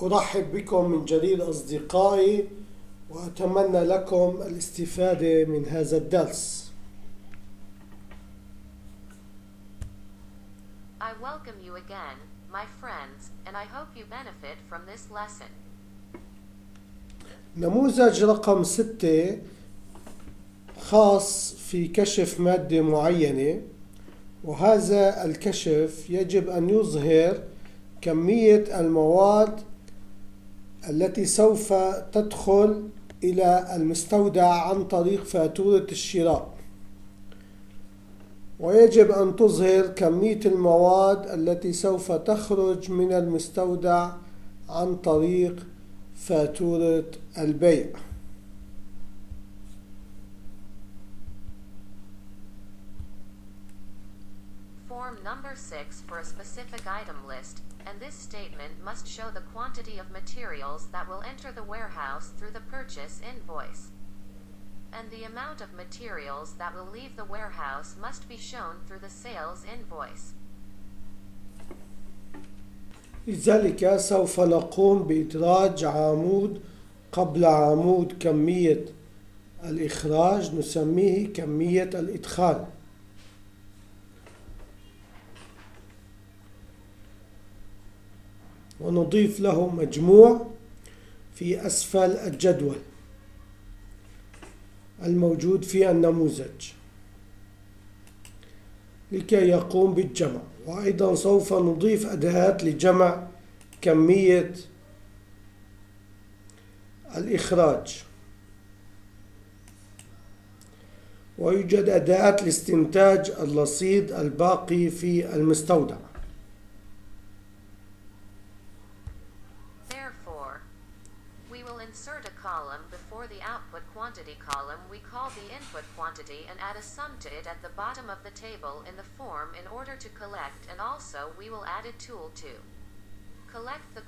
أرحب بكم من جديد أصدقائي، وأتمنى لكم الاستفادة من هذا الدرس. I welcome you again, my friends, and I hope you benefit from this lesson. نموذج رقم 6 خاص في كشف مادة معينة، وهذا الكشف يجب أن يظهر كمية المواد التي سوف تدخل إلى المستودع عن طريق فاتورة الشراء، ويجب أن تظهر كمية المواد التي سوف تخرج من المستودع عن طريق فاتورة البيع. Form number 6 for a specific item list, and this statement must show the quantity of materials that will enter the warehouse through the purchase invoice. And the amount of materials that will leave the warehouse must be shown through the sales invoice. لذلك سوف نقوم بإدراج عمود قبل عمود كمية الإخراج، نسميه كمية الإدخال، ونضيف له مجموع في أسفل الجدول الموجود في النموذج لكي يقوم بالجمع. وأيضا سوف نضيف أداة لجمع كمية الإخراج، ويوجد أداة لاستنتاج الرصيد الباقي في المستودع. Therefore, we will insert a column before the output quantity column we call the input quantity and add a sum to it at the bottom of the table in the form in order to collect, and also we will add a tool to collect the